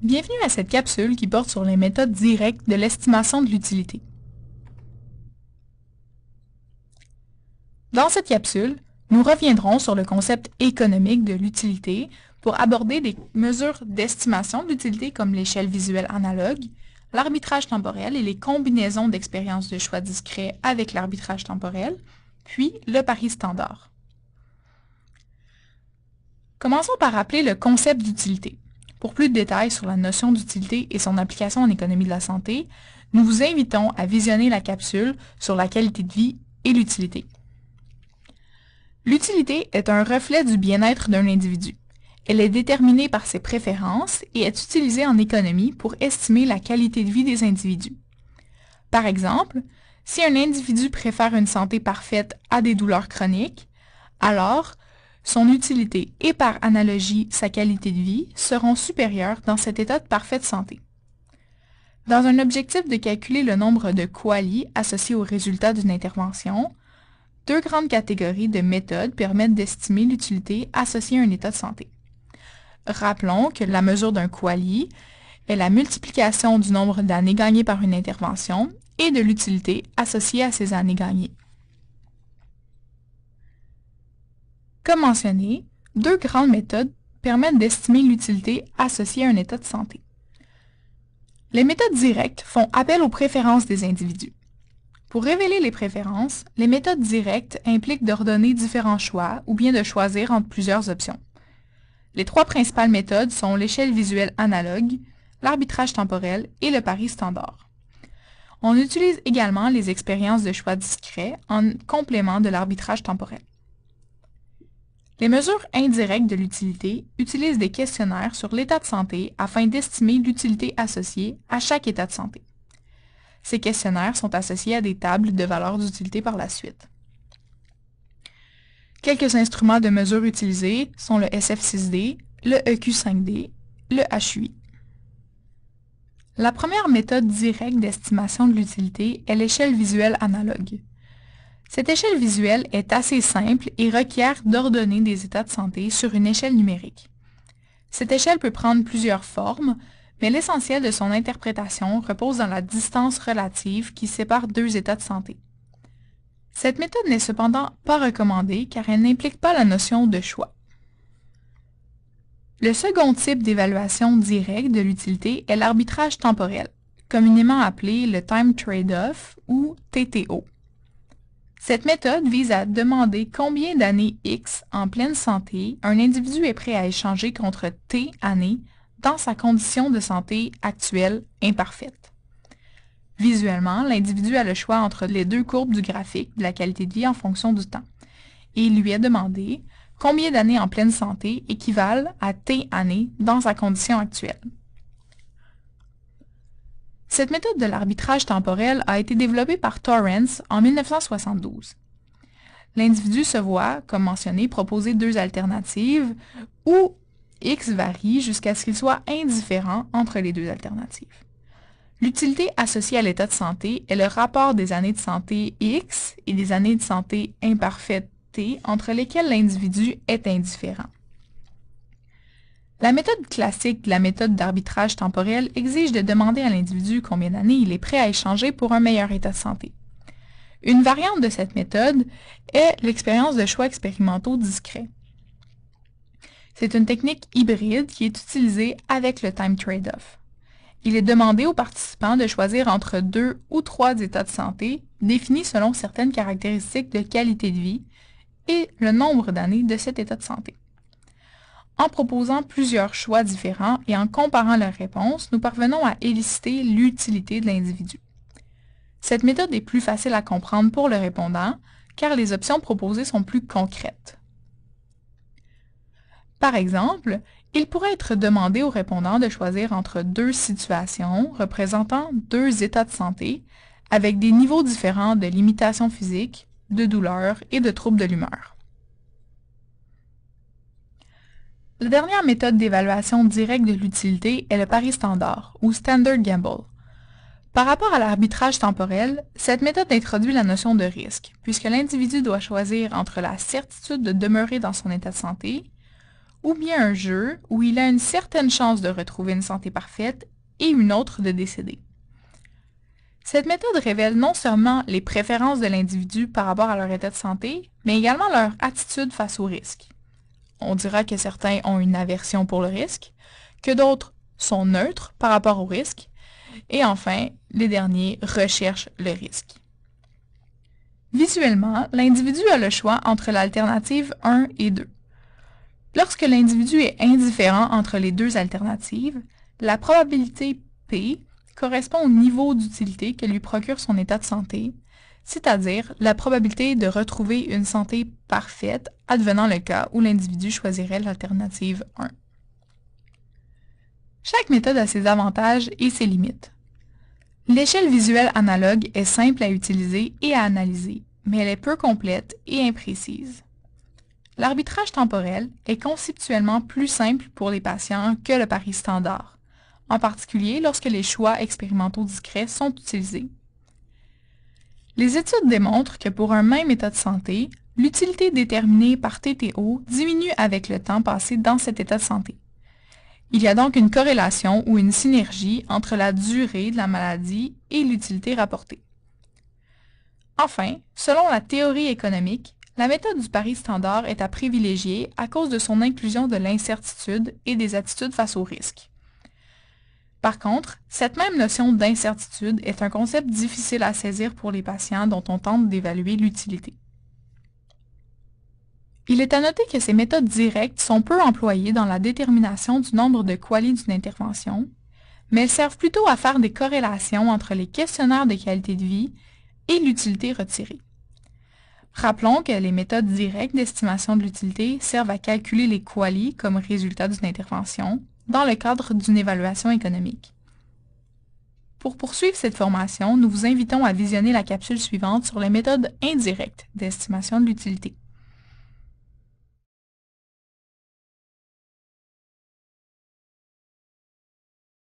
Bienvenue à cette capsule qui porte sur les méthodes directes de l'estimation de l'utilité. Dans cette capsule, nous reviendrons sur le concept économique de l'utilité pour aborder des mesures d'estimation de l'utilité comme l'échelle visuelle analogue, l'arbitrage temporel et les combinaisons d'expériences de choix discrets avec l'arbitrage temporel, puis le pari standard. Commençons par rappeler le concept d'utilité. Pour plus de détails sur la notion d'utilité et son application en économie de la santé, nous vous invitons à visionner la capsule sur la qualité de vie et l'utilité. L'utilité est un reflet du bien-être d'un individu. Elle est déterminée par ses préférences et est utilisée en économie pour estimer la qualité de vie des individus. Par exemple, si un individu préfère une santé parfaite à des douleurs chroniques, alors son utilité et par analogie sa qualité de vie seront supérieures dans cet état de parfaite santé. Dans un objectif de calculer le nombre de QALY associés aux résultats d'une intervention, deux grandes catégories de méthodes permettent d'estimer l'utilité associée à un état de santé. Rappelons que la mesure d'un QALY est la multiplication du nombre d'années gagnées par une intervention et de l'utilité associée à ces années gagnées. Comme mentionné, deux grandes méthodes permettent d'estimer l'utilité associée à un état de santé. Les méthodes directes font appel aux préférences des individus. Pour révéler les préférences, les méthodes directes impliquent d'ordonner différents choix ou bien de choisir entre plusieurs options. Les trois principales méthodes sont l'échelle visuelle analogue, l'arbitrage temporel et le pari standard. On utilise également les expériences de choix discrets en complément de l'arbitrage temporel. Les mesures indirectes de l'utilité utilisent des questionnaires sur l'état de santé afin d'estimer l'utilité associée à chaque état de santé. Ces questionnaires sont associés à des tables de valeurs d'utilité par la suite. Quelques instruments de mesure utilisés sont le SF6D, le EQ5D, le HUI. La première méthode directe d'estimation de l'utilité est l'échelle visuelle analogue. Cette échelle visuelle est assez simple et requiert d'ordonner des états de santé sur une échelle numérique. Cette échelle peut prendre plusieurs formes, mais l'essentiel de son interprétation repose dans la distance relative qui sépare deux états de santé. Cette méthode n'est cependant pas recommandée car elle n'implique pas la notion de choix. Le second type d'évaluation directe de l'utilité est l'arbitrage temporel, communément appelé le Time Trade-off ou TTO. Cette méthode vise à demander combien d'années X en pleine santé un individu est prêt à échanger contre T années dans sa condition de santé actuelle imparfaite. Visuellement, l'individu a le choix entre les deux courbes du graphique de la qualité de vie en fonction du temps, et il lui est demandé combien d'années en pleine santé équivalent à T années dans sa condition actuelle. Cette méthode de l'arbitrage temporel a été développée par Torrance en 1972. L'individu se voit, comme mentionné, proposer deux alternatives où X varie jusqu'à ce qu'il soit indifférent entre les deux alternatives. L'utilité associée à l'état de santé est le rapport des années de santé X et des années de santé imparfaite T entre lesquelles l'individu est indifférent. La méthode classique de la méthode d'arbitrage temporel exige de demander à l'individu combien d'années il est prêt à échanger pour un meilleur état de santé. Une variante de cette méthode est l'expérience de choix expérimentaux discrets. C'est une technique hybride qui est utilisée avec le time trade-off. Il est demandé aux participants de choisir entre deux ou trois états de santé définis selon certaines caractéristiques de qualité de vie et le nombre d'années de cet état de santé. En proposant plusieurs choix différents et en comparant leurs réponses, nous parvenons à éliciter l'utilité de l'individu. Cette méthode est plus facile à comprendre pour le répondant car les options proposées sont plus concrètes. Par exemple, il pourrait être demandé au répondant de choisir entre deux situations représentant deux états de santé avec des niveaux différents de limitations physiques, de douleur et de troubles de l'humeur. La dernière méthode d'évaluation directe de l'utilité est le pari standard, ou Standard Gamble. Par rapport à l'arbitrage temporel, cette méthode introduit la notion de risque, puisque l'individu doit choisir entre la certitude de demeurer dans son état de santé ou bien un jeu où il a une certaine chance de retrouver une santé parfaite et une autre de décéder. Cette méthode révèle non seulement les préférences de l'individu par rapport à leur état de santé, mais également leur attitude face au risque. On dira que certains ont une aversion pour le risque, que d'autres sont neutres par rapport au risque, et enfin, les derniers recherchent le risque. Visuellement, l'individu a le choix entre l'alternative 1 et 2. Lorsque l'individu est indifférent entre les deux alternatives, la probabilité P correspond au niveau d'utilité que lui procure son état de santé, c'est-à-dire la probabilité de retrouver une santé parfaite advenant le cas où l'individu choisirait l'alternative 1. Chaque méthode a ses avantages et ses limites. L'échelle visuelle analogue est simple à utiliser et à analyser, mais elle est peu complète et imprécise. L'arbitrage temporel est conceptuellement plus simple pour les patients que le pari standard, en particulier lorsque les choix expérimentaux discrets sont utilisés. Les études démontrent que pour un même état de santé, l'utilité déterminée par TTO diminue avec le temps passé dans cet état de santé. Il y a donc une corrélation ou une synergie entre la durée de la maladie et l'utilité rapportée. Enfin, selon la théorie économique, la méthode du pari standard est à privilégier à cause de son inclusion de l'incertitude et des attitudes face au risque. Par contre, cette même notion d'incertitude est un concept difficile à saisir pour les patients dont on tente d'évaluer l'utilité. Il est à noter que ces méthodes directes sont peu employées dans la détermination du nombre de QALY d'une intervention, mais elles servent plutôt à faire des corrélations entre les questionnaires de qualité de vie et l'utilité retirée. Rappelons que les méthodes directes d'estimation de l'utilité servent à calculer les QALY comme résultat d'une intervention dans le cadre d'une évaluation économique. Pour poursuivre cette formation, nous vous invitons à visionner la capsule suivante sur les méthodes indirectes d'estimation de l'utilité.